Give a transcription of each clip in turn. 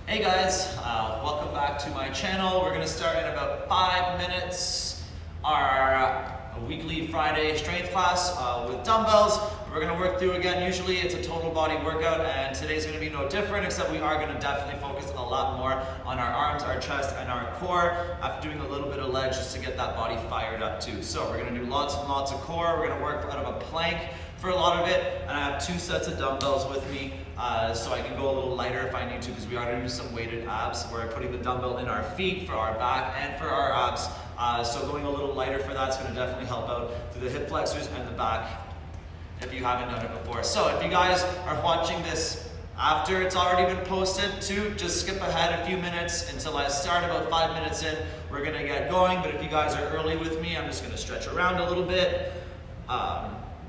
Hey guys, welcome back to my channel. We're gonna start in about 5 minutes our weekly Friday strength class with dumbbells. We're gonna work through again, usually it's a total body workout and today's gonna be no different, except we are gonna definitely focus a lot more on our arms, our chest, and our core after doing a little bit of legs just to get that body fired up too. So we're gonna do lots and lots of core. We're gonna work out of a plank for a lot of it, and I have 2 sets of dumbbells with me so I can go a little lighter if I need to, because we are going to do some weighted abs where I'm putting the dumbbell in our feet for our back and for our abs. So going a little lighter for that's going to definitely help out through the hip flexors and the back if you haven't done it before. So if you guys are watching this after it's already been posted too, just skip ahead a few minutes until I start. About 5 minutes in, we're going to get going. But if you guys are early with me, I'm just going to stretch around a little bit.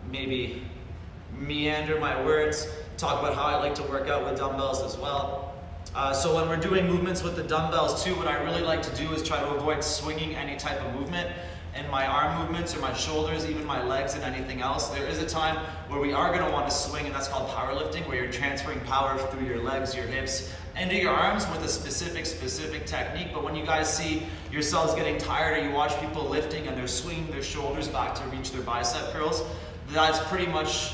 Maybe meander my words, talk about how I like to work out with dumbbells as well. So when we're doing movements with the dumbbells too, what I really like to do is try to avoid swinging any type of movement in my arm movements or my shoulders, even my legs and anything else. There is a time where we are gonna want to swing, and that's called powerlifting, where you're transferring power through your legs, your hips, into your arms with a specific technique. But when you guys see yourselves getting tired, or you watch people lifting and they're swinging their shoulders back to reach their bicep curls, that's pretty much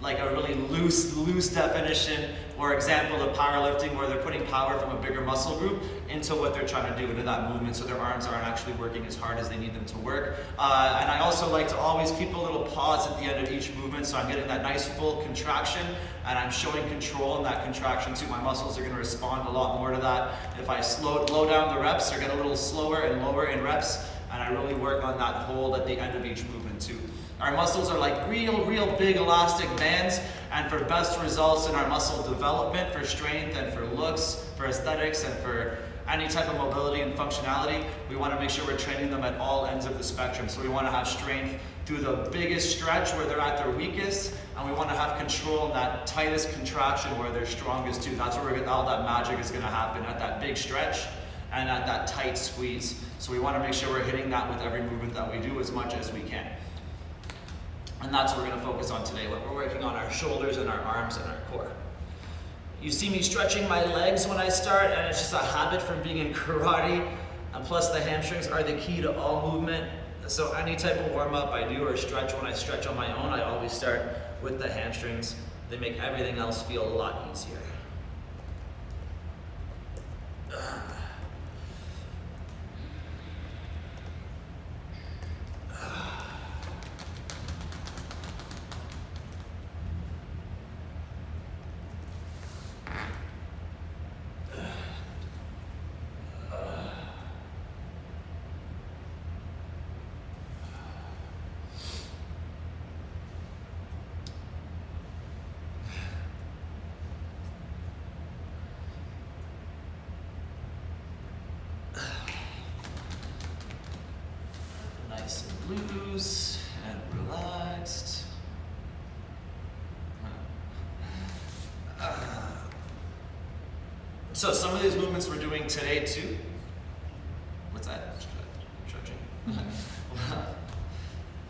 like a really loose definition or example of powerlifting, where they're putting power from a bigger muscle group into what they're trying to do into that movement, so their arms aren't actually working as hard as they need them to work. And I also like to always keep a little pause at the end of each movement, so I'm getting that nice full contraction and I'm showing control in that contraction too. My muscles are going to respond a lot more to that if I slow down the reps or get a little slower and lower in reps, and I really work on that hold at the end of each movement too. Our muscles are like real big elastic bands, and for best results in our muscle development, for strength and for looks, for aesthetics and for any type of mobility and functionality, we want to make sure we're training them at all ends of the spectrum. So we want to have strength through the biggest stretch where they're at their weakest, and we want to have control in that tightest contraction where they're strongest too. That's where all that magic is going to happen, at that big stretch and at that tight squeeze. So we want to make sure we're hitting that with every movement that we do as much as we can. And that's what we're going to focus on today, when we're working on our shoulders and our arms and our core. You see me stretching my legs when I start, and it's just a habit from being in karate. And plus the hamstrings are the key to all movement. So any type of warm up I do or stretch, when I stretch on my own, I always start with the hamstrings. They make everything else feel a lot easier. Nice and loose and relaxed. So some of these movements we're doing today too. What's that? Stretching.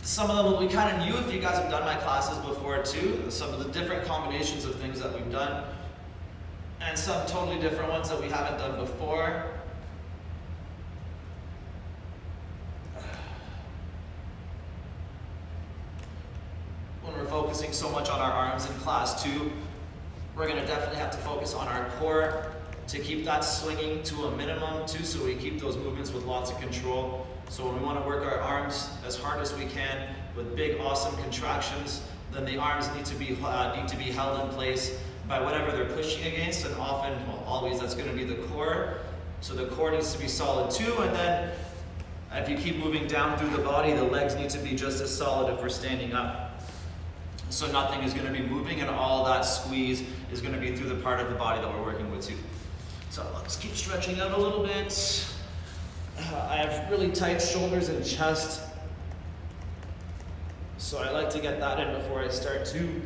Some of them will be kind of new if you guys have done my classes before too. Some of the different combinations of things that we've done, and some totally different ones that we haven't done before. Focusing so much on our arms in class too, we're going to definitely have to focus on our core to keep that swinging to a minimum too, so we keep those movements with lots of control. So when we want to work our arms as hard as we can with big awesome contractions, then the arms need to be held in place by whatever they're pushing against, and often, well, always, that's going to be the core. So the core needs to be solid too, and then if you keep moving down through the body, the legs need to be just as solid if we're standing up. So nothing is going to be moving, and all that squeeze is going to be through the part of the body that we're working with too. So let's keep stretching out a little bit. I have really tight shoulders and chest, so I like to get that in before I start too.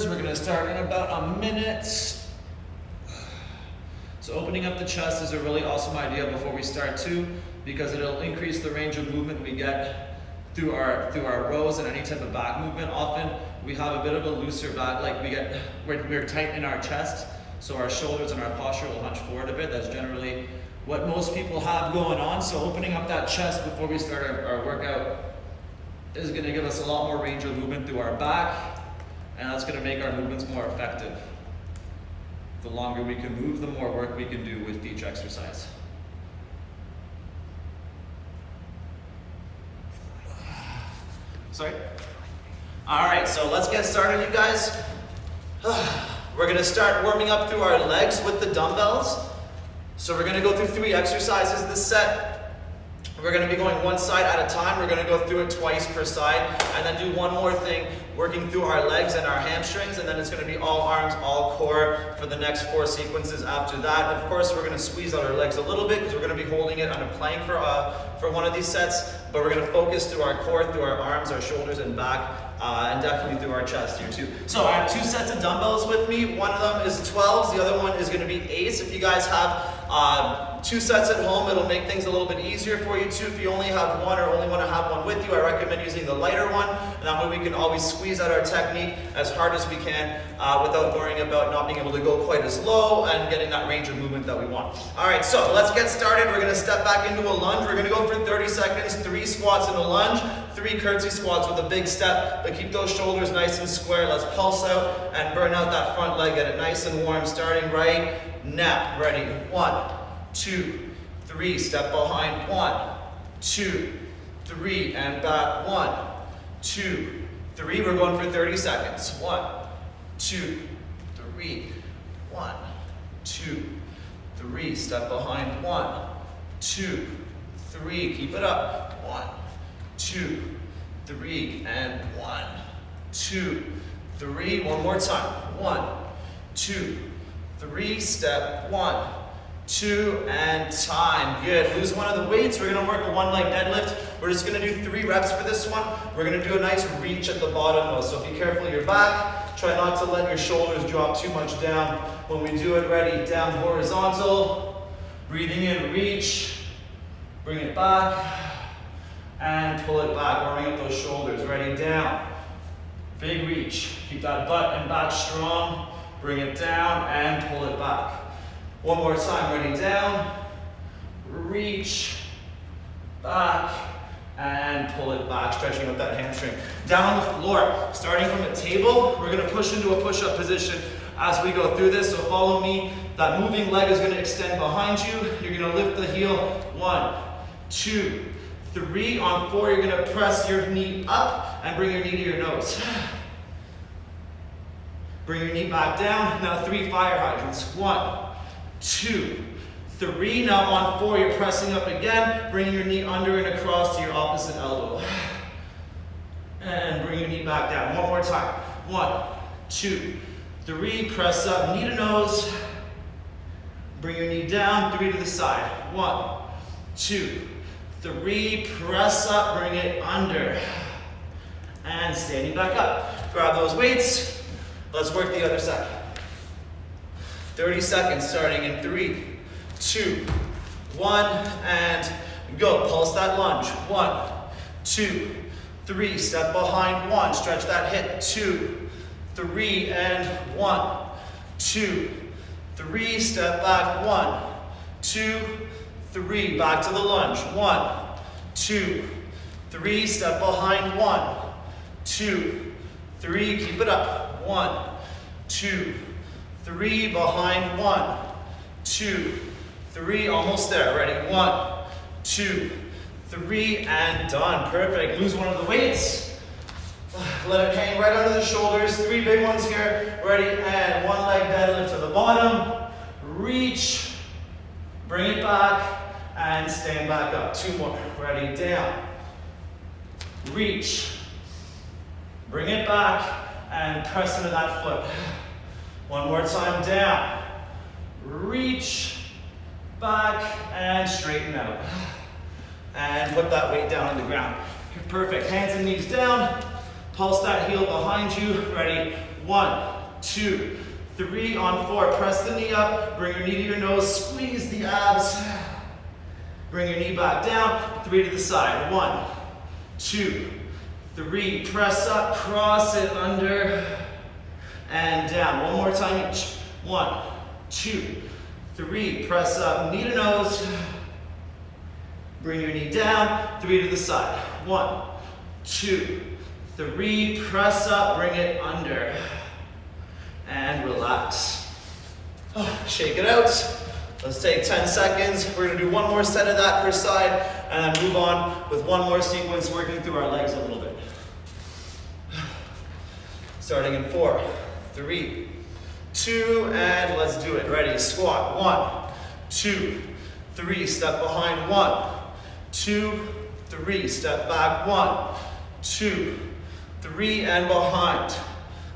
We're going to start in about a minute. So So opening up the chest is a really awesome idea before we start too, because it'll increase the range of movement we get through our rows and any type of back movement. Often we have a bit of a looser back, like we're tight in our chest, so our shoulders and our posture will hunch forward a bit. That's generally what most people have going on. So opening up that chest before we start our workout is going to give us a lot more range of movement through our back, and that's going to make our movements more effective. The longer we can move, the more work we can do with each exercise. Sorry? All right, so let's get started, you guys. We're gonna start warming up through our legs with the dumbbells. So we're gonna go through 3 exercises this set. We're gonna be going one side at a time. We're gonna go through it twice per side, and then do one more thing, working through our legs and our hamstrings, and then it's gonna be all arms, all core for the next 4 sequences after that. Of course, we're gonna squeeze out our legs a little bit because we're gonna be holding it on a plank for one of these sets, but we're gonna focus through our core, through our arms, our shoulders, and back, and definitely through our chest here too. So I have 2 sets of dumbbells with me. One of them is 12s, the other one is gonna be 8s. If you guys have 2 sets at home, it'll make things a little bit easier for you too. If you only have one or only want to have one with you, I recommend using the lighter one, and that way we can always squeeze out our technique as hard as we can without worrying about not being able to go quite as low and getting that range of movement that we want. All right, so let's get started. We're going to step back into a lunge. We're going to go for 30 seconds, 3 squats in a lunge, 3 curtsy squats with a big step, but keep those shoulders nice and square. Let's pulse out and burn out that front leg. Get it nice and warm, starting right now. Ready? 1, 2, 3, step behind, 1, 2, 3, and back, 1, 2, 3. We're going for 30 seconds. 1, 2, 3, 1, 2, 3. Step behind, 1, 2, 3. Keep it up. 1, 2, 3, and 1, 2, 3. One more time. 1, 2, 3. Step 1, 2, and time. Good. Lose one of the weights. We're going to work a 1 leg deadlift. We're just going to do 3 reps for this one. We're going to do a nice reach at the bottom though, so be careful of your back. Try not to let your shoulders drop too much down. When we do it, ready, down horizontal. Breathing in, reach. Bring it back. And pull it back, warming up those shoulders. Ready, down. Big reach. Keep that butt and back strong. Bring it down and pull it back. One more time, ready, down, reach, back, and pull it back, stretching out that hamstring. Down on the floor, starting from a table, we're gonna push into a push-up position as we go through this, so follow me. That moving leg is gonna extend behind you. You're gonna lift the heel, 1, 2, 3. On 4, you're gonna press your knee up and bring your knee to your nose. Bring your knee back down. Now 3 fire hydrants, 1, 2, 3. Now on 4, you're pressing up again, bringing your knee under and across to your opposite elbow. And bring your knee back down. One more time. 1, 2, 3. Press up, knee to nose. Bring your knee down, 3 to the side. 1, 2, 3. Press up, bring it under. And standing back up. Grab those weights. Let's work the other side. 30 seconds starting in 3, 2, 1, and go. Pulse that lunge. 1, 2, 3. Step behind, 1. Stretch that hip. 2, 3, and 1, 2, 3. Step back. 1, 2, 3. Back to the lunge. 1, 2, 3. Step behind. 1, 2, 3. Keep it up. 1, 2, 3. Behind. 1, 2, 3. Almost there. Ready? 1, 2, 3, and done. Perfect. Lose one of the weights. Let it hang right under the shoulders. 3 big ones here. Ready? And 1 leg deadlift to the bottom. Reach. Bring it back. And stand back up. 2 more. Ready? Down. Reach. Bring it back. And press into that foot. 1 more time. Down. Reach. Back. And straighten out. And put that weight down on the ground. Perfect. Hands and knees down. Pulse that heel behind you. Ready? 1, 2, 3 on 4. Press the knee up, bring your knee to your nose, squeeze the abs. Bring your knee back down, 3 to the side. 1, 2, 3. Press up, cross it under, and down. One more time each. 1, 2, 3. Press up, knee to nose. Bring your knee down, 3 to the side. 1, 2, 3. Press up, bring it under, and relax. Shake it out. Let's take 10 seconds. We're gonna do one more set of that per side, and then move on with one more sequence, working through our legs a little bit. Starting in 4, 3, 2, and let's do it. Ready, squat. 1, 2, 3, step behind. 1, 2, 3, step back. 1, 2, 3, and behind.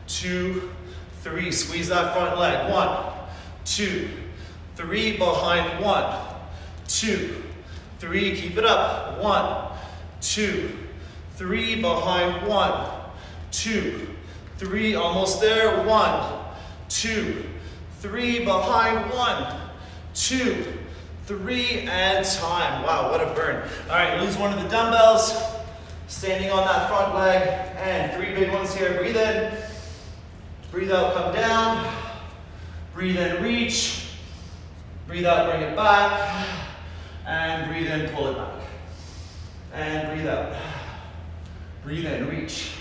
2, 3, squeeze that front leg. 1, 2, 3, behind. 1, 2, 3, keep it up. 1, 2, 3, behind. 1, 2, 3, almost there. 1, 2, 3, behind. 1, 2, 3, and time. Wow, what a burn. All right, lose one of the dumbbells. Standing on that front leg, and 3 big ones here. Breathe in, breathe out, come down. Breathe in, reach. Breathe out, bring it back. And breathe in, pull it back. And breathe out. Breathe in, reach.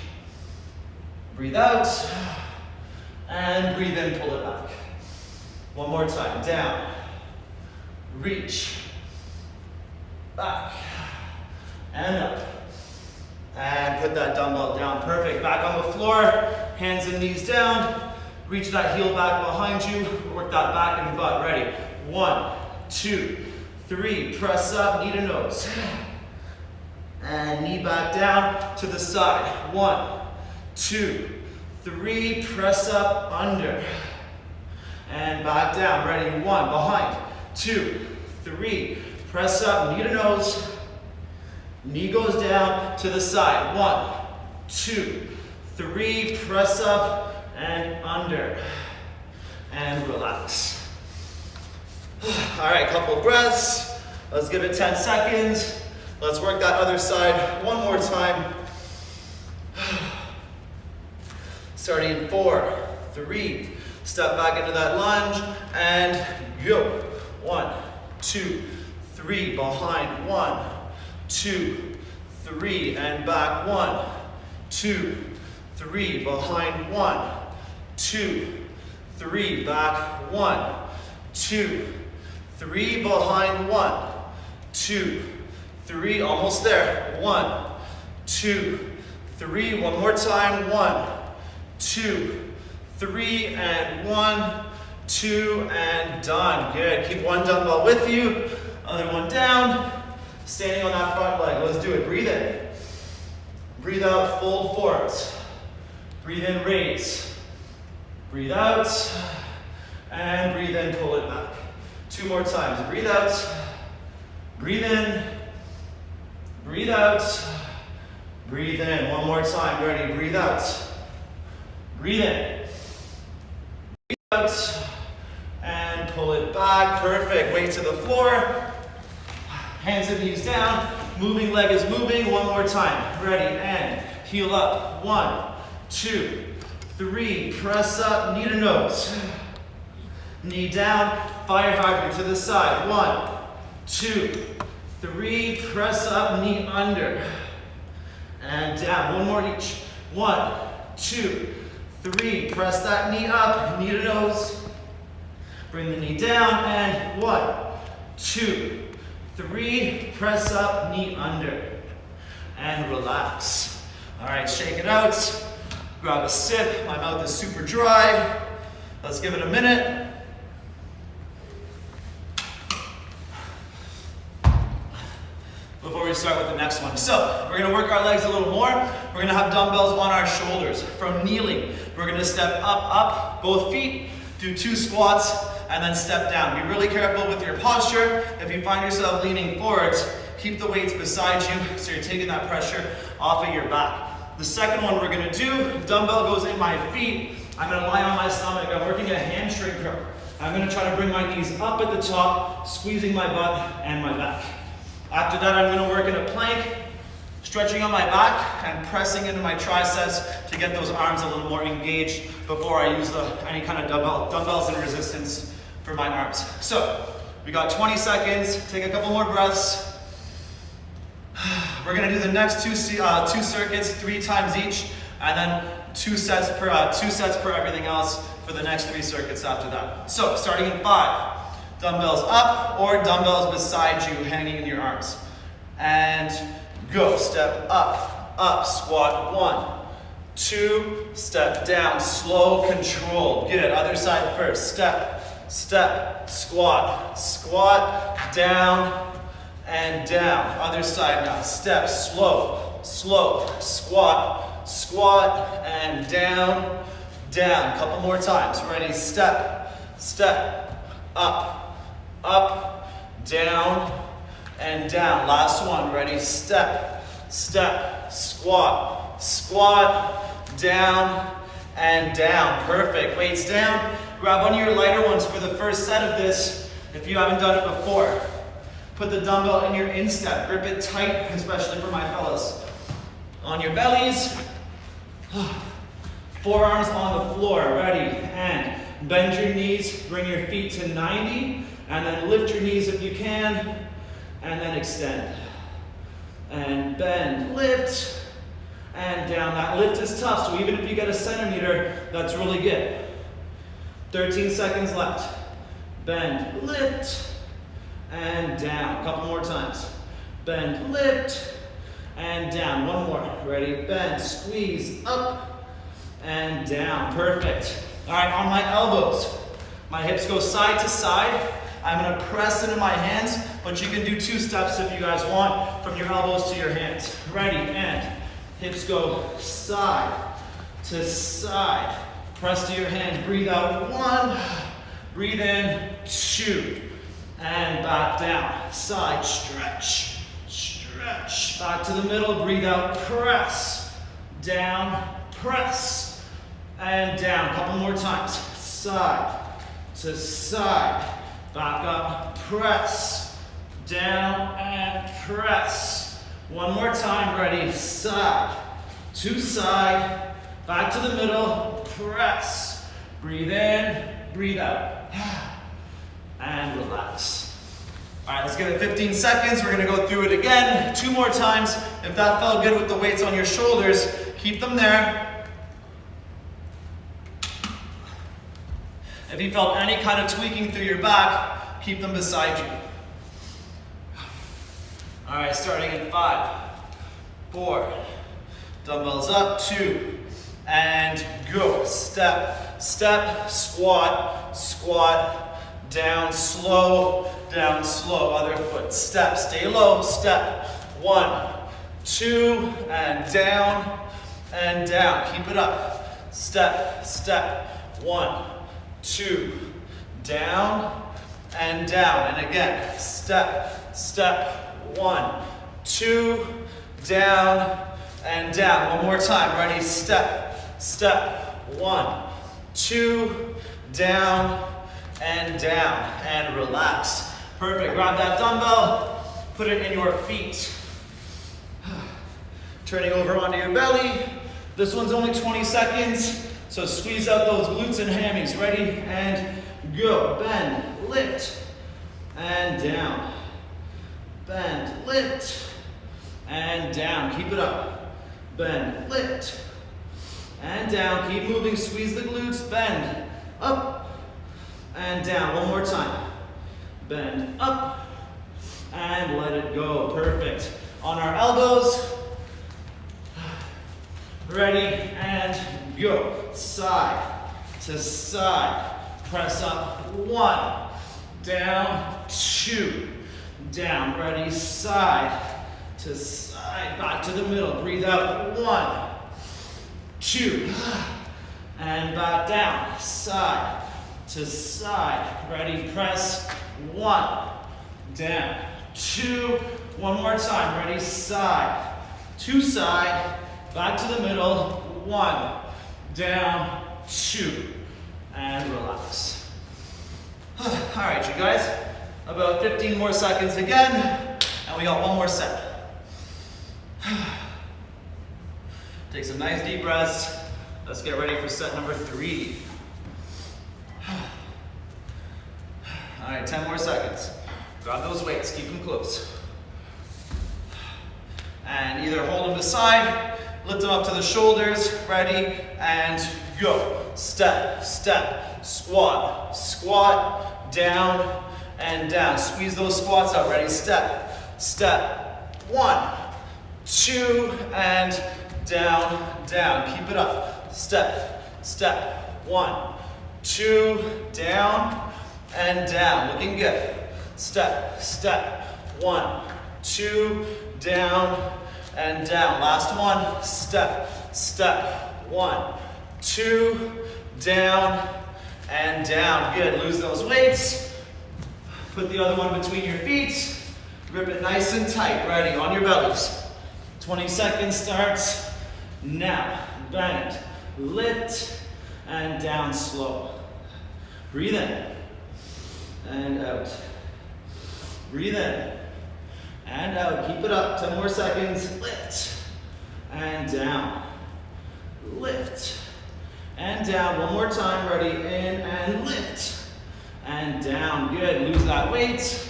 Breathe out. And breathe in, pull it back. One more time, down. Reach. Back. And up. And put that dumbbell down, perfect. Back on the floor, hands and knees down. Reach that heel back behind you. Work that back in the butt, ready. 1, 2, 3, press up, knee to nose. And knee back down to the side. 1, 2, 3, press up, under. And back down, ready, 1, behind. 2, 3, press up, knee to nose. Knee goes down to the side. 1, 2, 3, press up and under. And relax. All right, couple of breaths. Let's give it 10 seconds. Let's work that other side one more time. Starting in 4, 3, step back into that lunge and go. 1, 2, 3, behind. 1, 2, 3, and back. 1, 2, 3, behind. 1, 2, 3, back. 1, 2, 3, behind. 1, 2, 3, almost there. 1, 2, 3, one more time. 1, 2, 3, and 1, 2, and done. Good. Keep one dumbbell with you, other one down. Standing on that front leg. Let's do it. Breathe in. Breathe out, fold forwards. Breathe in, raise. Breathe out. And breathe in, pull it back. 2 more times. Breathe out. Breathe in. Breathe out. Breathe in. One more time. Ready? Breathe out. Breathe in. Breathe out. And pull it back. Perfect. Weight to the floor. Hands and knees down. Moving leg is moving. One more time. Ready? And heel up. 1, 2, 3. Press up. Knee to nose. Knee down. Fire hydrant to the side. 1, 2, 3. Press up. Knee under. And down. One more each. 1, 2, 3. Press that knee up. Knee to nose. Bring the knee down. And 1, 2, 3, press up, knee under, and relax. All right, shake it out. Grab a sip. My mouth is super dry. Let's give it a minute. Before we start with the next one. So, we're gonna work our legs a little more. We're gonna have dumbbells on our shoulders. From kneeling, we're gonna step up, both feet, do 2 squats, and then step down. Be really careful with your posture. If you find yourself leaning forwards, keep the weights beside you so you're taking that pressure off of your back. The second one we're gonna do, dumbbell goes in my feet, I'm gonna lie on my stomach. I'm working a hamstring curl. I'm gonna try to bring my knees up at the top, squeezing my butt and my back. After that, I'm gonna work in a plank, stretching on my back and pressing into my triceps to get those arms a little more engaged before I use any kind of dumbbells and resistance for my arms. So, we got 20 seconds, take a couple more breaths. We're gonna do the next two circuits 3 times each, and then two sets per everything else for the next 3 circuits after that. So, starting in 5, dumbbells up or dumbbells beside you, hanging in your arms. And go, step up, up, squat 1, 2, step down, slow, controlled. Good, other side first, step, step, squat, squat, down, and down. Other side now, step, slow, slow, squat, squat, and down, down. Couple more times, ready, step, step, up, up, down, and down. Last one, ready, step, step, squat, squat, down, and down. Perfect, weights down. Grab one of your lighter ones for the first set of this if you haven't done it before. Put the dumbbell in your instep, grip it tight, especially for my fellas. On your bellies, forearms on the floor, ready, and bend your knees, bring your feet to 90, and then lift your knees if you can, and then extend. And bend, lift, and down. That lift is tough, so even if you get a centimeter, that's really good. 13 seconds left. Bend, lift, and down. A couple more times. Bend, lift, and down. One more. Ready? Bend, squeeze, up, and down. Perfect. All right, on my elbows. My hips go side to side. I'm gonna press into my hands, but you can do 2 steps if you guys want, from your elbows to your hands. Ready, and hips go side to side. Press to your hands, breathe out 1, breathe in 2, and back down. Side, stretch, stretch. Back to the middle, breathe out, press, down, press, and down. Couple more times. Side to side. Back up, press, down, and press. One more time, ready, side to side, back to the middle, press. Breathe in, breathe out, and relax. All right, let's give it 15 seconds. We're gonna go through it again, 2 more times. If that felt good with the weights on your shoulders, keep them there. If you felt any kind of tweaking through your back, keep them beside you. All right, starting in 5, 4, dumbbells up, 2, and go. Step, step, squat, squat, down slow, other foot. Step, stay low, step, 1, 2, and down, keep it up. Step, step, 1, 2, down, and again, step, step, 1, 2, down, and down. One more time, ready, step, step, 1, 2, down, and relax. Perfect, grab that dumbbell, put it in your feet. Turning over onto your belly. This one's only 20 seconds. So squeeze out those glutes and hammies. Ready, and go. Bend, lift, and down. Bend, lift, and down. Keep it up. Bend, lift, and down. Keep moving. Squeeze the glutes. Bend, up, and down. One more time. Bend, up, and let it go. Perfect. On our elbows. Ready, and go. Side to side. Press up. 1, down, 2, down. Ready, side to side. Back to the middle. Breathe out. 1, 2, and back down. Side to side. Ready, press. 1, down, 2. One more time. Ready, side to side. Back to the middle. 1, down, 2, and relax. All right, you guys, about 15 more seconds again, and we got one more set. Take some nice deep breaths. Let's get ready for set number 3. All right, 10 more seconds. Grab those weights, keep them close. And either hold them aside, lift them up to the shoulders, ready, and go. Step, step, squat, squat, down, and down. Squeeze those squats out, ready, step, step, 1, 2, and down, down. Keep it up. Step, step, 1, 2, down, and down. Looking good. Step, step, 1, 2, down, and down. Last one. Step, step, 1, 2, down, and down. Good. Lose those weights. Put the other one between your feet. Grip it nice and tight. Ready, on your bellies. 20 seconds starts now. Bend, lift, and down slow. Breathe in and out. Breathe in and out. Keep it up. 10 more seconds. Lift and down. Lift and down. One more time. Ready, in and lift and down. Good. Lose that weight.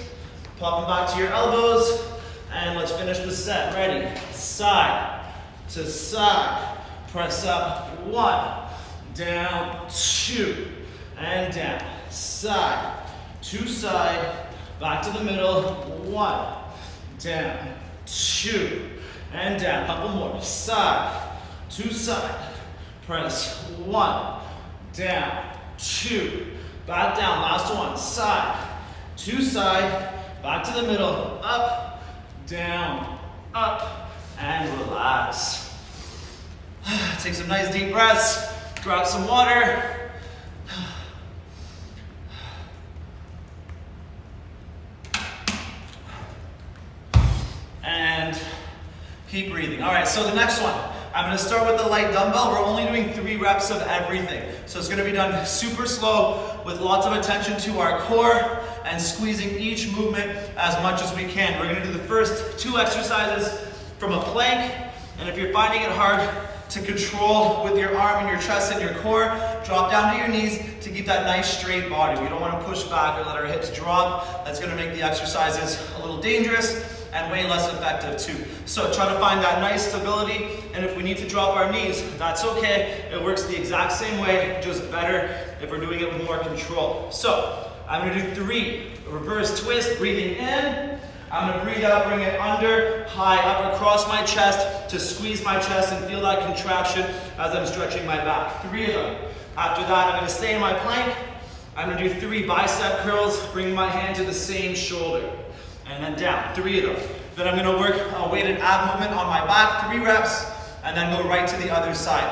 Pop them back to your elbows. And let's finish the set. Ready? Side to side. Press up. 1, down, 2, and down. Side to side. Back to the middle. 1, down, 2, and down. Couple more. Side to side. Press 1, down, 2, back down. Last one. Side to side. Back to the middle. Up, down, up, and relax. Take some nice deep breaths. Grab some water. And keep breathing. All right, so the next one. I'm gonna start with the light dumbbell. We're only doing 3 reps of everything. So it's gonna be done super slow with lots of attention to our core and squeezing each movement as much as we can. We're gonna do the first 2 exercises from a plank. And if you're finding it hard to control with your arm and your chest and your core, drop down to your knees to keep that nice straight body. We don't wanna push back or let our hips drop. That's gonna make the exercises a little dangerous and way less effective too. So try to find that nice stability, and if we need to drop our knees, that's okay. It works the exact same way, just better if we're doing it with more control. So I'm gonna do 3 reverse twists, breathing in. I'm gonna breathe out, bring it under, high up across my chest to squeeze my chest and feel that contraction as I'm stretching my back. 3 of them. After that, I'm gonna stay in my plank. I'm gonna do 3 bicep curls, bringing my hand to the same shoulder. And then down, 3 of them. Then I'm gonna work a weighted ab movement on my back, 3 reps, and then go right to the other side.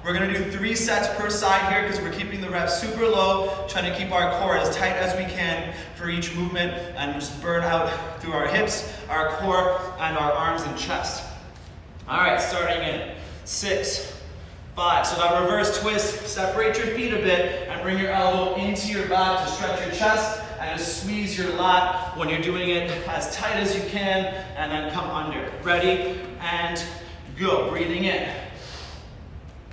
We're gonna do 3 sets per side here because we're keeping the reps super low, trying to keep our core as tight as we can for each movement and just burn out through our hips, our core, and our arms and chest. All right, starting in 6, 5. So that reverse twist, separate your feet a bit and bring your elbow into your back to stretch your chest and just squeeze your lat when you're doing it as tight as you can, and then come under. Ready, and go. Breathing in.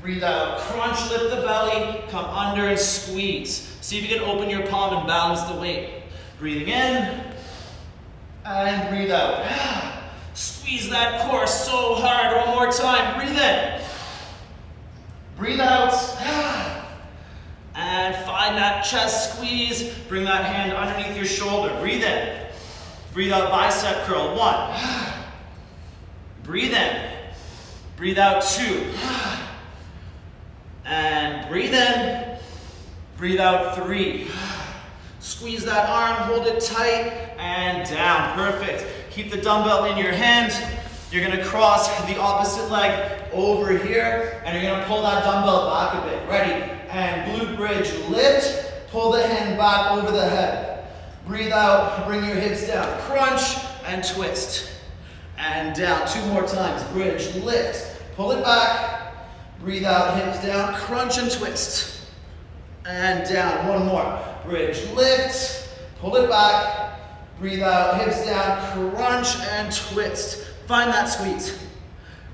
Breathe out, crunch, lift the belly, come under and squeeze. See if you can open your palm and balance the weight. Breathing in, and breathe out. Squeeze that core so hard, one more time. Breathe in. Breathe out. And find that chest squeeze. Bring that hand underneath your shoulder. Breathe in. Breathe out, bicep curl. 1. Breathe in. Breathe out, 2. And breathe in. Breathe out, 3. Squeeze that arm, hold it tight, and down. Perfect. Keep the dumbbell in your hand. You're gonna cross the opposite leg over here, and you're gonna pull that dumbbell back a bit. Ready? And glute bridge, lift, pull the hand back over the head. Breathe out, bring your hips down. Crunch and twist. And down, 2 more times. Bridge, lift, pull it back, Breathe out, hips down, crunch and twist. And down, one more. Bridge, lift, pull it back. Breathe out, hips down, crunch and twist. Find that squeeze.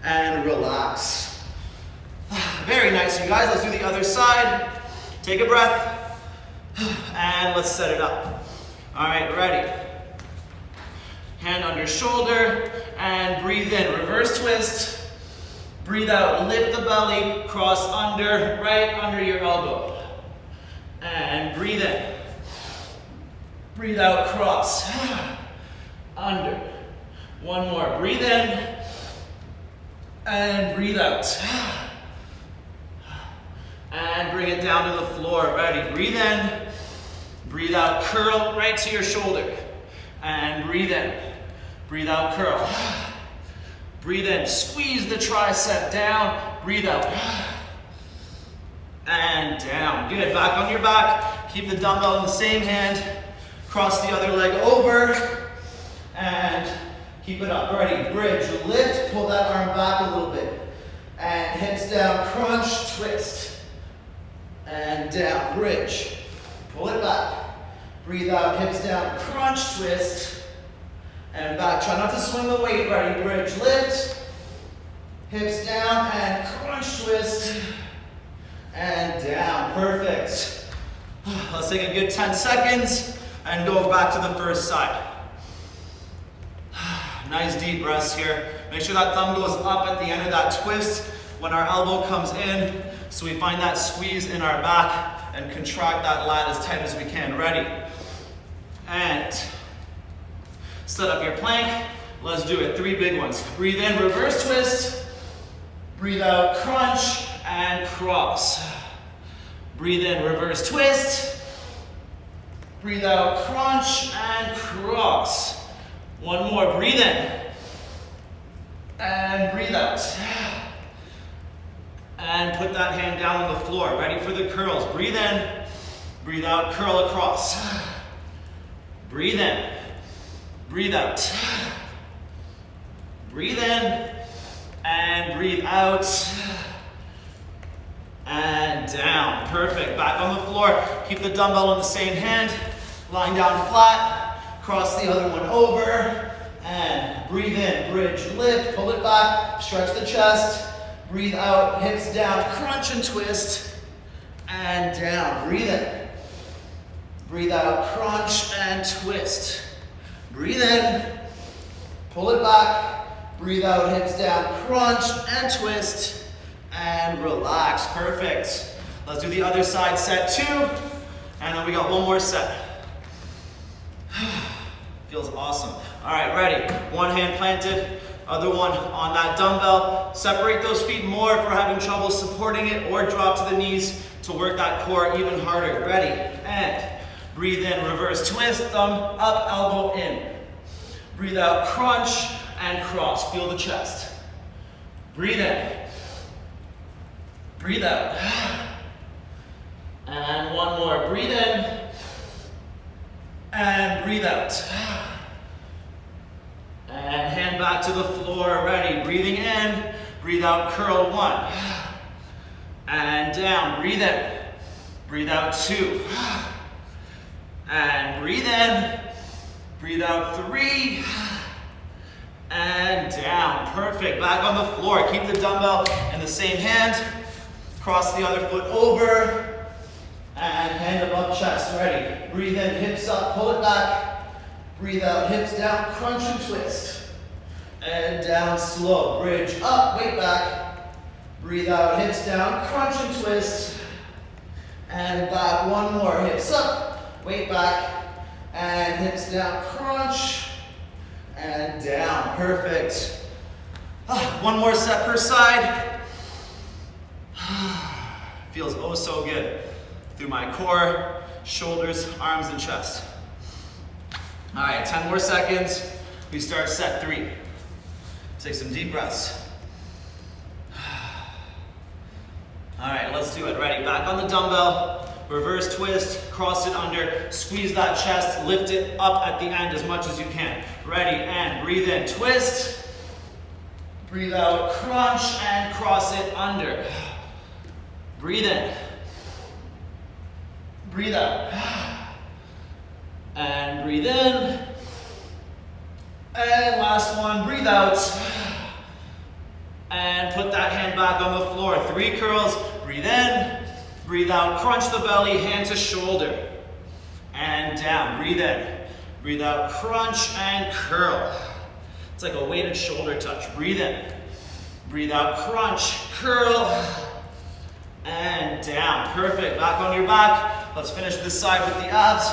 And relax. Very nice, you guys. Let's do the other side. Take a breath. And let's set it up. All right, ready. Hand under shoulder and breathe in. Reverse twist. Breathe out, lift the belly, cross under, right under your elbow. And breathe in. Breathe out, cross. Under. One more. Breathe in. And breathe out. And bring it down to the floor. Ready? Breathe in. Breathe out, curl right to your shoulder. And breathe in. Breathe out, curl. Breathe in, squeeze the tricep down, breathe out. And down, good. Back on your back, keep the dumbbell in the same hand, cross the other leg over, and keep it up. Ready, bridge, lift, pull that arm back a little bit. And hips down, crunch, twist. And down, bridge, pull it back. Breathe out, hips down, crunch, twist. And back, try not to swing the weight. Ready, bridge, lift, hips down, and crunch, twist, and down, perfect. Let's take a good 10 seconds, and go back to the first side. Nice deep breaths here. Make sure that thumb goes up at the end of that twist when our elbow comes in, so we find that squeeze in our back, and contract that lat as tight as we can. Ready, and set up your plank. Let's do it. 3 big ones. Breathe in, reverse twist. Breathe out, crunch and cross. Breathe in, reverse twist. Breathe out, crunch and cross. One more. Breathe in. And breathe out. And put that hand down on the floor. Ready for the curls. Breathe in. Breathe out, curl across. Breathe in. Breathe out. Breathe in and breathe out. And down. Perfect. Back on the floor. Keep the dumbbell in the same hand. Lying down flat. Cross the other one over. And breathe in. Bridge, lift. Pull it back. Stretch the chest. Breathe out. Hips down. Crunch and twist. And down. Breathe in. Breathe out. Crunch and twist. Breathe in, pull it back, breathe out, hips down, crunch and twist, and relax. Perfect. Let's do the other side, set 2, and then we got one more set. Feels awesome. All right, ready. One hand planted, other one on that dumbbell. Separate those feet more if we're having trouble supporting it, or drop to the knees to work that core even harder. Ready, and breathe in, reverse twist, thumb up, elbow in. Breathe out, crunch and cross. Feel the chest. Breathe in. Breathe out. And one more. Breathe in. And breathe out. And hand back to the floor. Ready. Breathing in. Breathe out, curl 1. And down. Breathe in. Breathe out 2. And breathe in, breathe out 3, and down. Perfect. Back on the floor. Keep the dumbbell in the same hand. Cross the other foot over, and hand above chest. Ready. Breathe in, hips up, pull it back. Breathe out, hips down, crunch and twist. And down slow. Bridge up, weight back. Breathe out, hips down, crunch and twist. And back, one more. Hips up. Weight back, and hips down, crunch, and down. Perfect. One more set per side. Feels oh so good through my core, shoulders, arms, and chest. All right, 10 more seconds. We start set 3. Take some deep breaths. All right, let's do it. Ready? Back on the dumbbell. Reverse twist, cross it under, squeeze that chest, lift it up at the end as much as you can. Ready, and breathe in, twist. Breathe out, crunch, and cross it under. Breathe in. Breathe out. And breathe in. And last one, breathe out. And put that hand back on the floor. 3 curls, breathe in, breathe out, crunch the belly, hand to shoulder. And down, breathe in, breathe out, crunch and curl. It's like a weighted shoulder touch. Breathe in, breathe out, crunch, curl, and down. Perfect, back on your back. Let's finish this side with the abs.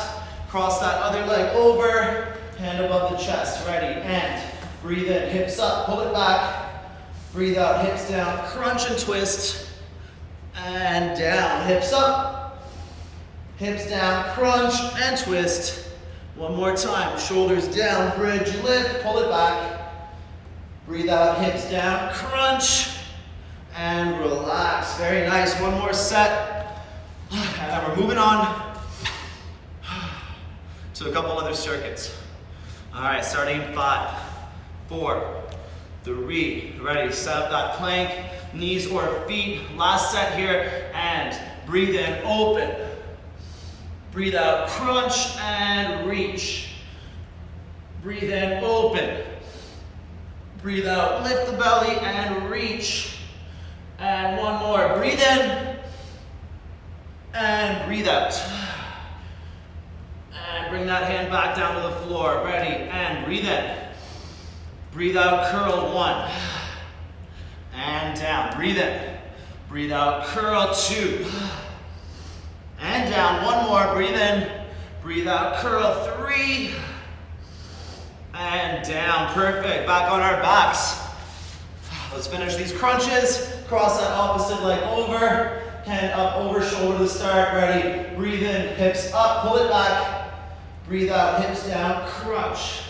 Cross that other leg over. Hand above the chest, ready, and breathe in, hips up, pull it back, breathe out, hips down, crunch and twist, and down, hips up, hips down, crunch and twist. One more time, shoulders down, bridge, lift, pull it back, breathe out, hips down, crunch, and relax. Very nice, one more set, and we're moving on to a couple other circuits. All right, starting in 5, 4, 3, ready, set up that plank, knees or feet, last set here, and breathe in, open, breathe out, crunch and reach, breathe in, open, breathe out, lift the belly and reach, and one more, breathe in, and breathe out. And bring that hand back down to the floor. Ready, and breathe in. Breathe out, curl, 1. And down, breathe in. Breathe out, curl, 2. And down, one more, breathe in. Breathe out, curl, 3. And down, perfect. Back on our backs. Let's finish these crunches. Cross that opposite leg over. Hand up over shoulder to start. Ready, breathe in, hips up, pull it back. Breathe out, hips down, crunch.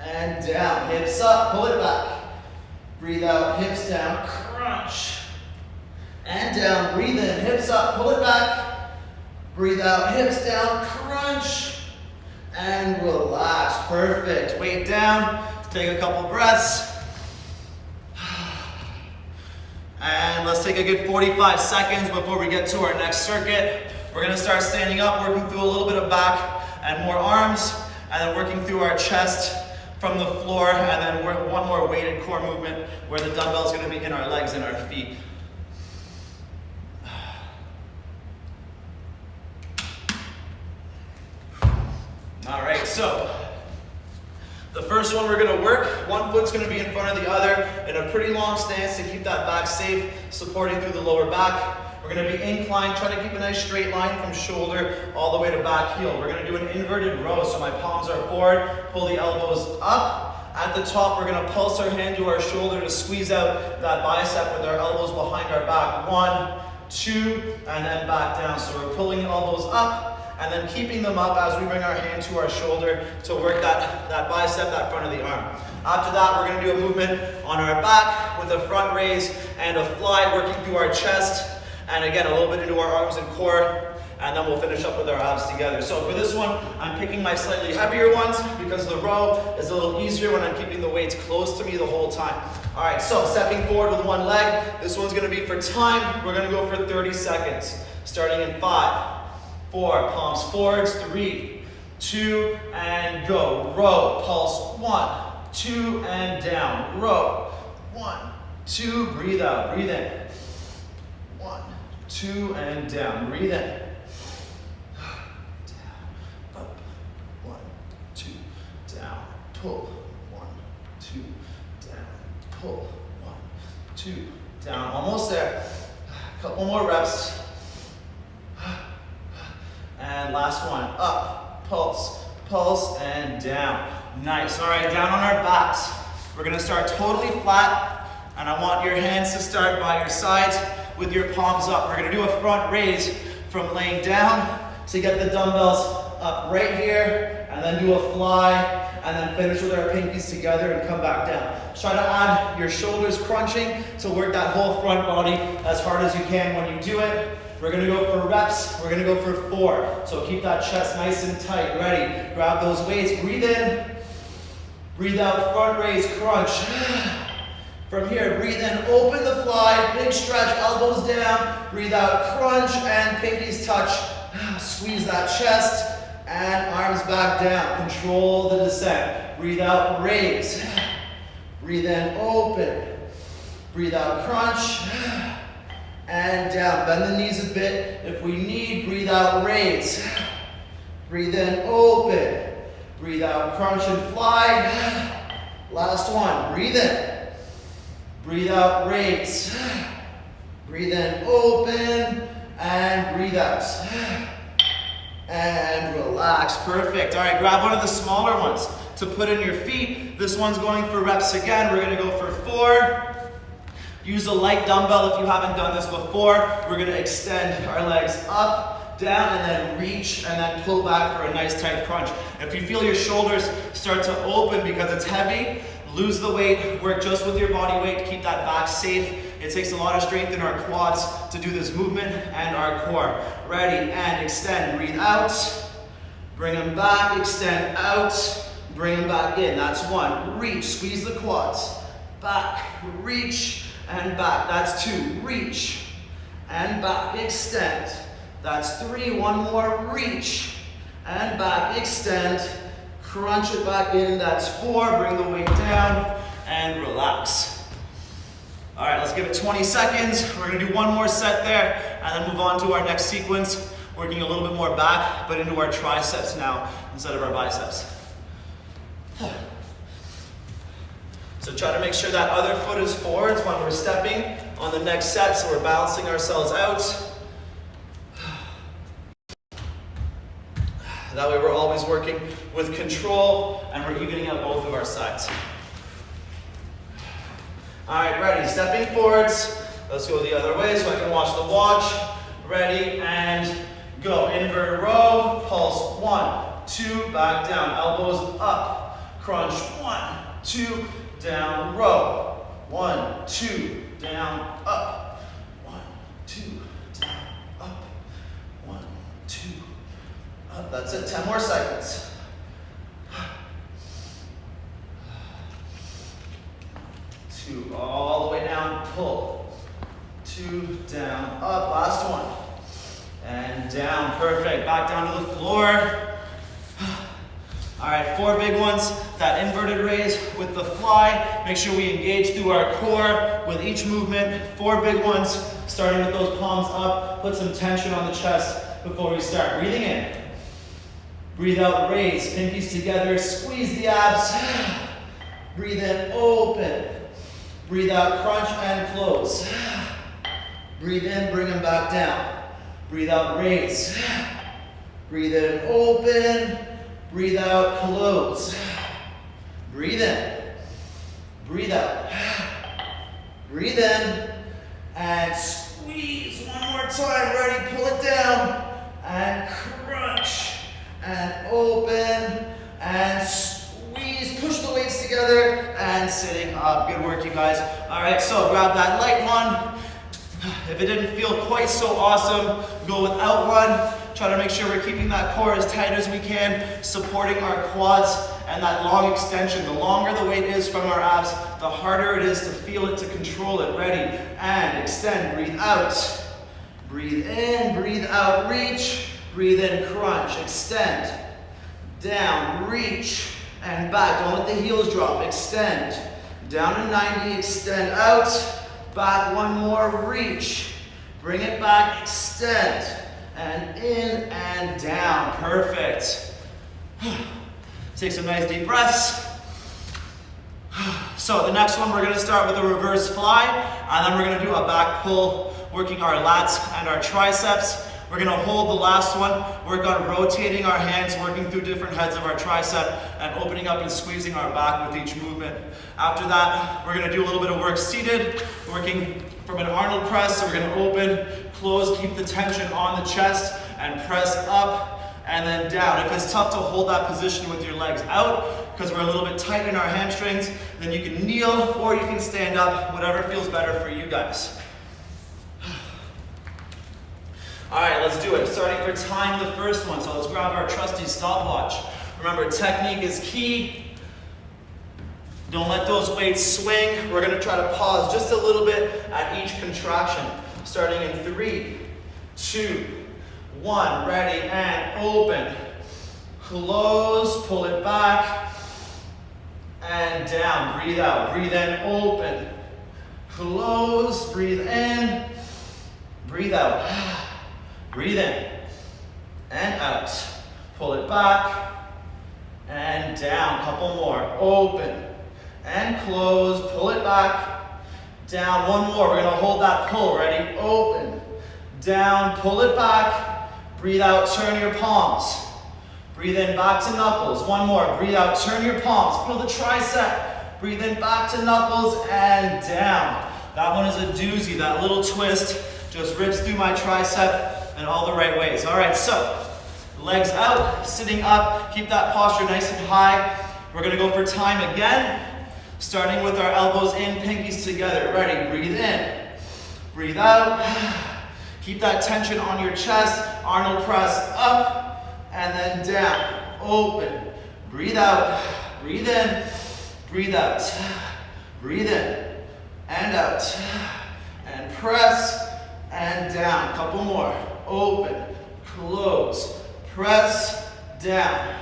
And down, hips up, pull it back. Breathe out, hips down, crunch. And down, breathe in, hips up, pull it back. Breathe out, hips down, crunch. And relax, perfect. Weight down, take a couple breaths. And let's take a good 45 seconds before we get to our next circuit. We're gonna start standing up, working through a little bit of back and more arms, and then working through our chest from the floor, and then one more weighted core movement where the dumbbell is going to be in our legs and our feet. All right, so the first one we're going to work, one foot's going to be in front of the other in a pretty long stance to keep that back safe, supporting through the lower back. We're going to be inclined, try to keep a nice straight line from shoulder all the way to back heel. We're going to do an inverted row, so my palms are forward, pull the elbows up. At the top, we're going to pulse our hand to our shoulder to squeeze out that bicep with our elbows behind our back. 1, 2, and then back down. So we're pulling the elbows up and then keeping them up as we bring our hand to our shoulder to work that bicep, that front of the arm. After that, we're going to do a movement on our back with a front raise and a fly, working through our chest. And again, a little bit into our arms and core, and then we'll finish up with our abs together. So for this one, I'm picking my slightly heavier ones because the row is a little easier when I'm keeping the weights close to me the whole time. All right, so stepping forward with one leg. This one's gonna be for time. We're gonna go for 30 seconds. Starting in 5, 4, palms forwards, 3, 2, and go. Row, pulse, 1, 2, and down. Row, 1, 2, breathe out, breathe in. 1, 2, and down. Breathe in. Down, up, 1, 2, down, pull, 1, 2, down, pull, 1, 2, down. Almost there. Couple more reps. And last one, up, pulse, pulse, and down. Nice. All right, down on our backs. We're gonna start totally flat, and I want your hands to start by your sides with your palms up. We're gonna do a front raise from laying down to get the dumbbells up right here, and then do a fly, and then finish with our pinkies together and come back down. Try to add your shoulders crunching to work that whole front body as hard as you can when you do it. We're gonna go for reps, we're gonna go for 4. So keep that chest nice and tight, ready. Grab those weights, breathe in, breathe out, front raise, crunch. From here, breathe in, open the fly, big stretch, elbows down, breathe out, crunch, and pinkies touch. Squeeze that chest, and arms back down. Control the descent. Breathe out, raise. Breathe in, open. Breathe out, crunch, and down. Bend the knees a bit. If we need, breathe out, raise. Breathe in, open. Breathe out, crunch and fly. Last one, breathe in. Breathe out, raise. Breathe in, open, and breathe out. And relax, perfect. All right, grab one of the smaller ones to put in your feet. This one's going for reps again. We're gonna go for 4. Use a light dumbbell if you haven't done this before. We're gonna extend our legs up, down, and then reach, and then pull back for a nice tight crunch. If you feel your shoulders start to open because it's heavy, lose the weight, work just with your body weight, keep that back safe. It takes a lot of strength in our quads to do this movement and our core. Ready, and extend, breathe out, bring them back, extend out, bring them back in. That's 1, reach, squeeze the quads, back, reach, and back. That's 2, reach, and back, extend. That's 3, 1 more, reach, and back, extend, crunch it back in. That's 4, bring the weight down, and relax. All right, let's give it 20 seconds. We're gonna do one more set there, and then move on to our next sequence, working a little bit more back, but into our triceps now, instead of our biceps. So try to make sure that other foot is forwards when we're stepping on the next set, so we're balancing ourselves out. That way we're always working with control, and we're evening out both of our sides. All right, ready, stepping forwards. Let's go the other way so I can watch the watch. Ready, and go. Invert row, pulse, 1, 2, back down, elbows up, crunch, 1, 2, down, row, 1, 2, down, up, 1, 2, down, up, 1, 2, up. That's it, 10 more seconds. 2, all the way down, pull, 2, down, up, last one, and down, perfect, back down to the floor. All right, 4 big ones, that inverted raise with the fly. Make sure we engage through our core with each movement. 4 big ones, starting with those palms up. Put some tension on the chest before we start. Breathing in. Breathe out, raise, pinkies together, squeeze the abs. Breathe in, open. Breathe out, crunch and close. Breathe in, bring them back down. Breathe out, raise. Breathe in, open. Breathe out, close. Breathe in. Breathe out. Breathe in. And squeeze one more time. Ready, pull it down. And crunch. And open. And squeeze. Push the weights together. And sitting up. Good work, you guys. All right, so grab that light one. If it didn't feel quite so awesome, go without one. Try to make sure we're keeping that core as tight as we can, supporting our quads and that long extension. The longer the weight is from our abs, the harder it is to feel it, to control it. Ready, and extend, breathe out. Breathe in, breathe out, reach. Breathe in, crunch, extend. Down, reach, and back. Don't let the heels drop, extend. Down to 90, extend out. Back, one more, reach. Bring it back, extend. And in and down, perfect. Take some nice deep breaths. So the next one, we're gonna start with a reverse fly, and then we're gonna do a back pull, working our lats and our triceps. We're gonna hold the last one, work on rotating our hands, working through different heads of our tricep, and opening up and squeezing our back with each movement. After that, we're gonna do a little bit of work seated, working from an Arnold press. So we're gonna open, close, keep the tension on the chest, and press up and then down. If it's tough to hold that position with your legs out, because we're a little bit tight in our hamstrings, then you can kneel or you can stand up, whatever feels better for you guys. All right, let's do it. Starting for time, the first one. So let's grab our trusty stopwatch. Remember, technique is key. Don't let those weights swing. We're gonna try to pause just a little bit at each contraction. Starting in 3, 2, 1. Ready, and open. Close, pull it back, and down. Breathe out, breathe in, open. Close, breathe in, breathe out. Breathe in, and out. Pull it back, and down. Couple more, open. And close, pull it back, down. One more, we're gonna hold that pull. Ready, open, down, pull it back, breathe out, turn your palms. Breathe in, back to knuckles. One more, breathe out, turn your palms. Feel the tricep. Breathe in, back to knuckles, and down. That one is a doozy. That little twist just rips through my tricep in all the right ways. All right, so legs out, sitting up, keep that posture nice and high. We're gonna go for time again. Starting with our elbows in, pinkies together. Ready, breathe in, breathe out. Keep that tension on your chest. Arnold Press up and then down. Open, breathe out, breathe in, breathe out. Breathe in and out. And press and down. Couple more. Open, close, press, down.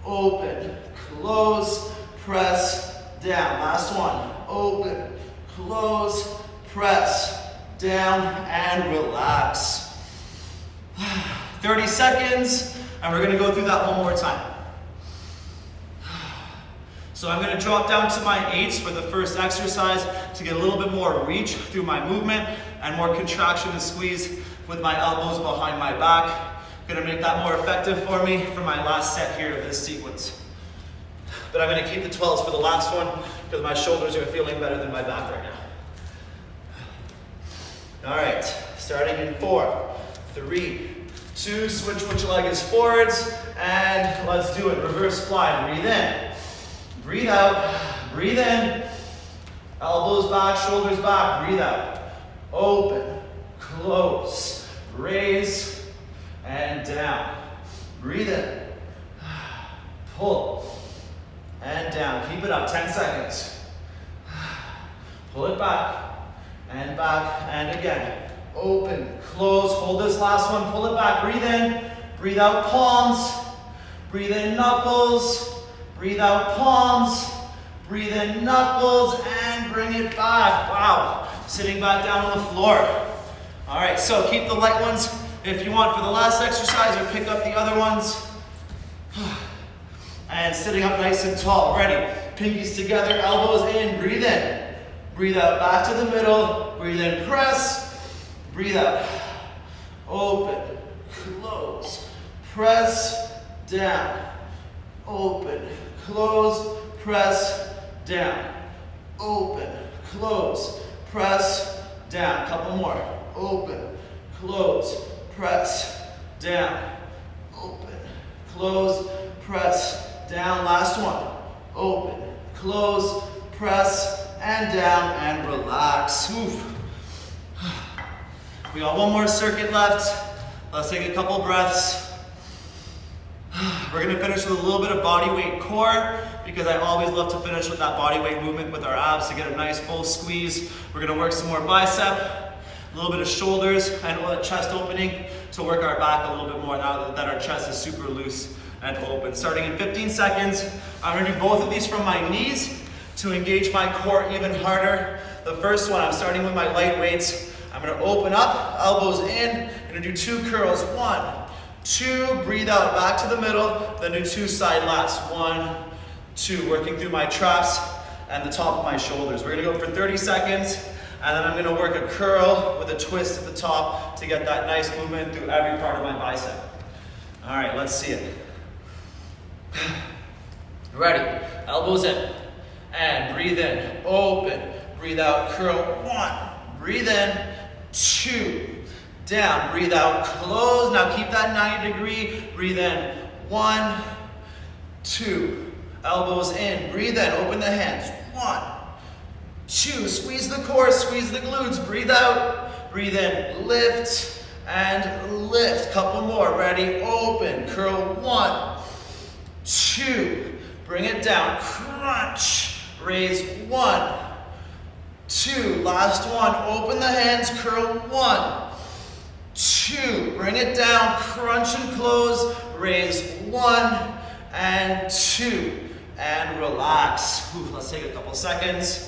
Open, close, press, down. Last one. Open, close, press, down, and relax. 30 seconds, and we're gonna go through that one more time. So I'm gonna drop down to my 8s for the first exercise to get a little bit more reach through my movement and more contraction and squeeze with my elbows behind my back. Gonna make that more effective for me for my last set here of this sequence. But I'm gonna keep the 12s for the last one because my shoulders are feeling better than my back right now. All right, starting in 4, 3, 2, switch which leg is forwards, and let's do it. Reverse fly, breathe in, breathe out, breathe in, elbows back, shoulders back, breathe out. Open, close, raise, and down. Breathe in, pull, and down. Keep it up, 10 seconds. Pull it back, and again. Open, close, hold this last one, pull it back, breathe in, breathe out palms, breathe in knuckles, breathe out palms, breathe in knuckles, and bring it back. Wow, sitting back down on the floor. All right, so keep the light ones if you want for the last exercise, or pick up the other ones. And sitting up nice and tall. Ready? Pinkies together, elbows in, breathe in. Breathe out, back to the middle. Breathe in, press. Breathe out. Open, close, press, down. Open, close, press, down. Open, close, press, down. Couple more. Open, close, press, down. Open, close, press, down. Last one. Open, close, press, and down, and relax. Oof. We got one more circuit left. Let's take a couple breaths. We're gonna finish with a little bit of body weight core because I always love to finish with that body weight movement with our abs to get a nice full squeeze. We're gonna work some more bicep, a little bit of shoulders, and chest opening to work our back a little bit more now that our chest is super loose and open. Starting in 15 seconds, I'm gonna do both of these from my knees to engage my core even harder. The first one, I'm starting with my light weights. I'm gonna open up, elbows in, gonna do 2 curls. 1, 2, breathe out, back to the middle, then do 2 side lats. 1, 2, working through my traps and the top of my shoulders. We're gonna go for 30 seconds, and then I'm gonna work a curl with a twist at the top to get that nice movement through every part of my bicep. All right, let's see it. Ready, elbows in, and breathe in, open, breathe out, curl. 1, breathe in, 2, down, breathe out, close. Now keep that 90-degree, breathe in, 1, 2, elbows in, breathe in, open the hands, 1, 2, squeeze the core, squeeze the glutes, breathe out, breathe in, lift, and lift. Couple more, ready, open, curl. 1, 2, bring it down, crunch, raise 1, 2, last one, open the hands, curl 1, 2, bring it down, crunch and close, raise 1 and 2, and relax. Let's take a couple seconds.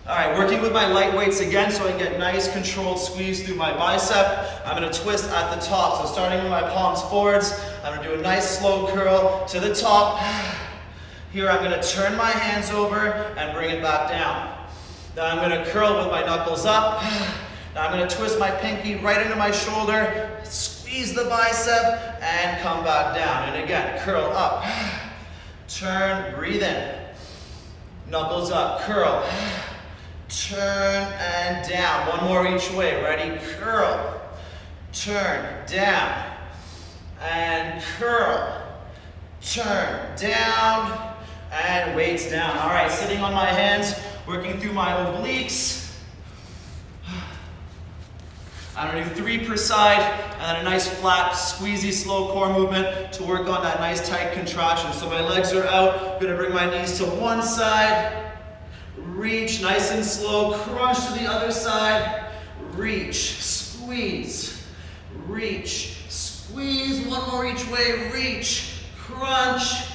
All right, working with my light weights again so I can get nice controlled squeeze through my bicep. I'm gonna twist at the top. So starting with my palms forwards, I'm gonna do a nice slow curl to the top. Here I'm gonna turn my hands over and bring it back down. Then I'm gonna curl with my knuckles up. Now I'm gonna twist my pinky right into my shoulder, squeeze the bicep, and come back down. And again, curl up, turn, breathe in. Knuckles up, curl. Turn and down. One more each way. Ready? Curl. Turn down. And curl. Turn down. And weights down. All right, sitting on my hands, working through my obliques. I'm gonna do 3 per side, and then a nice flat, squeezy, slow core movement to work on that nice tight contraction. So my legs are out. I'm gonna bring my knees to one side. Reach, nice and slow, crunch to the other side, reach, squeeze, reach, squeeze, one more each way, reach, crunch,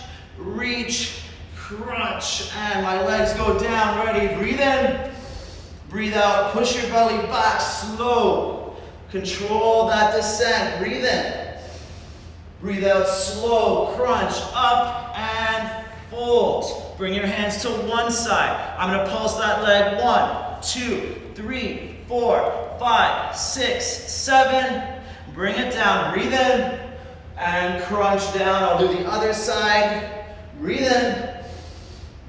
and my legs go down, ready, breathe in, breathe out, push your belly back, slow, control that descent, breathe in, breathe out, slow, crunch, up and fold. Bring your hands to one side. I'm gonna pulse that leg. 1, 2, 3, 4, 5, 6, 7. Bring it down, breathe in, and crunch down. I'll do the other side. Breathe in,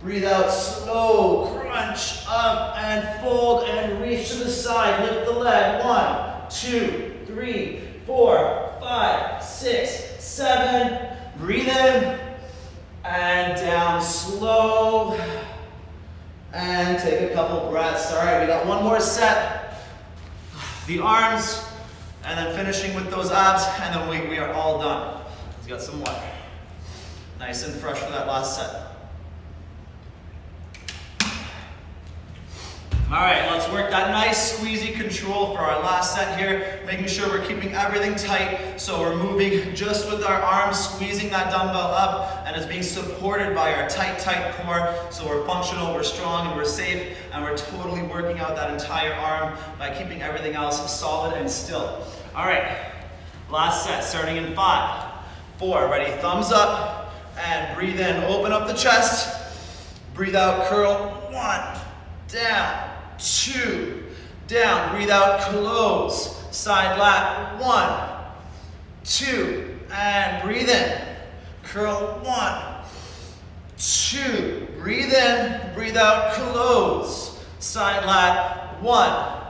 breathe out, slow, crunch, up, and fold, and reach to the side. Lift the leg. 1, 2, 3, 4, 5, 6, 7. Breathe in, and down slow, and take a couple breaths. All right, we got one more set. The arms, and then finishing with those abs, and then we are all done. Let's get some water. Nice and fresh for that last set. All right, let's work that nice squeezy control for our last set here, making sure we're keeping everything tight. So we're moving just with our arms, squeezing that dumbbell up, and it's being supported by our tight core. So we're functional, we're strong, and we're safe, and we're totally working out that entire arm by keeping everything else solid and still. All right, last set, starting in 5, 4, ready, thumbs up, and breathe in, open up the chest, breathe out, curl, 1, down, 2, down, breathe out, close, side lat, 1, 2, and breathe in, curl, 1, 2, breathe in, breathe out, close, side lat, 1,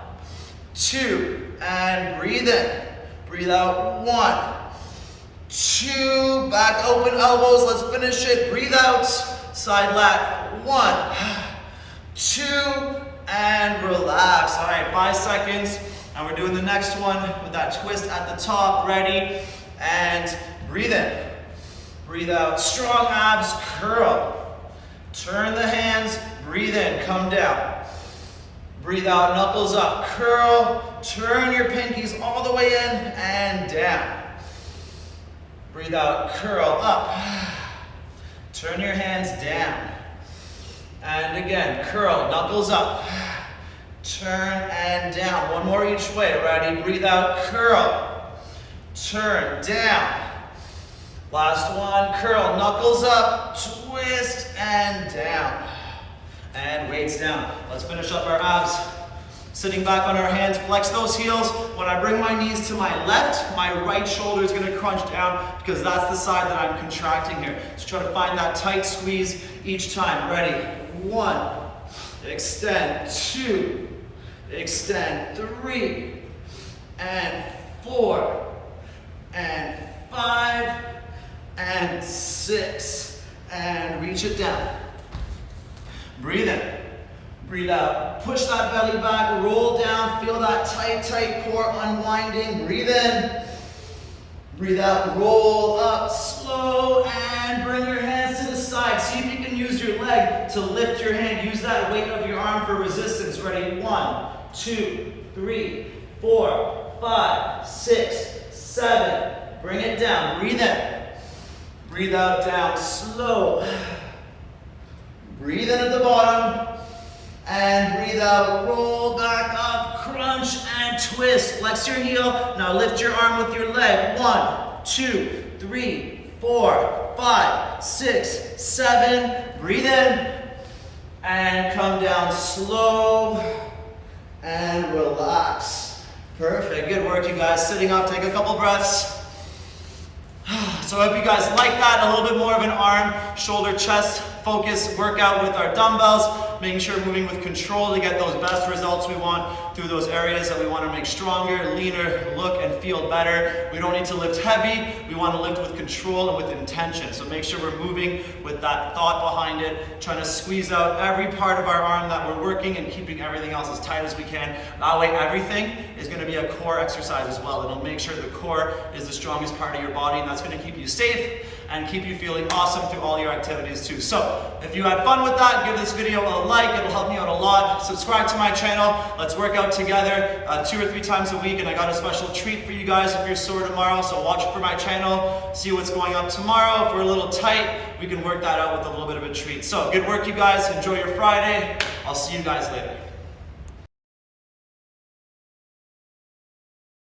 2, and breathe in, breathe out, 1, 2, back open elbows, let's finish it, breathe out, side lat, 1, 2, and relax. All right, 5 seconds, and we're doing the next one with that twist at the top. Ready, and breathe in, breathe out, strong abs, curl, turn the hands, breathe in, come down, breathe out, knuckles up, curl, turn your pinkies all the way in and down, breathe out, curl up, turn your hands down, and again, curl, knuckles up, turn and down. One more each way. Ready? Breathe out, curl, turn down. Last one, curl, knuckles up, twist and down. And weights down. Let's finish up our abs. Sitting back on our hands, flex those heels. When I bring my knees to my left, my right shoulder is gonna crunch down because that's the side that I'm contracting here. So try to find that tight squeeze each time. Ready? 1, extend, 2, extend, 3, and 4, and 5, and 6, and reach it down. Breathe in, breathe out, push that belly back, roll down, feel that tight core unwinding, breathe in, breathe out, roll up, slow, and bring your hands to the side. See if you can use use your leg to lift your hand. Use that weight of your arm for resistance. Ready? 1, 2, 3, 4, 5, 6, 7. Bring it down. Breathe in. Breathe out, down, slow. Breathe in at the bottom. And breathe out, roll back up, crunch and twist. Flex your heel. Now lift your arm with your leg. 1, 2, 3, 4, 5, 6, 7. Breathe in. And come down slow. And relax. Perfect. Good work, you guys. Sitting up, take a couple breaths. So I hope you guys like that. A little bit more of an arm, shoulder, chest focus workout with our dumbbells, making sure we're moving with control to get those best results we want through those areas that we want to make stronger, leaner, look and feel better. We don't need to lift heavy. We want to lift with control and with intention. So make sure we're moving with that thought behind it, trying to squeeze out every part of our arm that we're working and keeping everything else as tight as we can. That way everything is going to be a core exercise as well. It'll make sure the core is the strongest part of your body, and that's going to keep you safe and keep you feeling awesome through all your activities too. So if you had fun with that, give this video a like. It'll help me out a lot. Subscribe to my channel. Let's work out together 2 or 3 times a week, and I got a special treat for you guys if you're sore tomorrow, so watch for my channel, see what's going up tomorrow. If we're a little tight, we can work that out with a little bit of a treat. So good work, you guys. Enjoy your Friday. I'll see you guys later.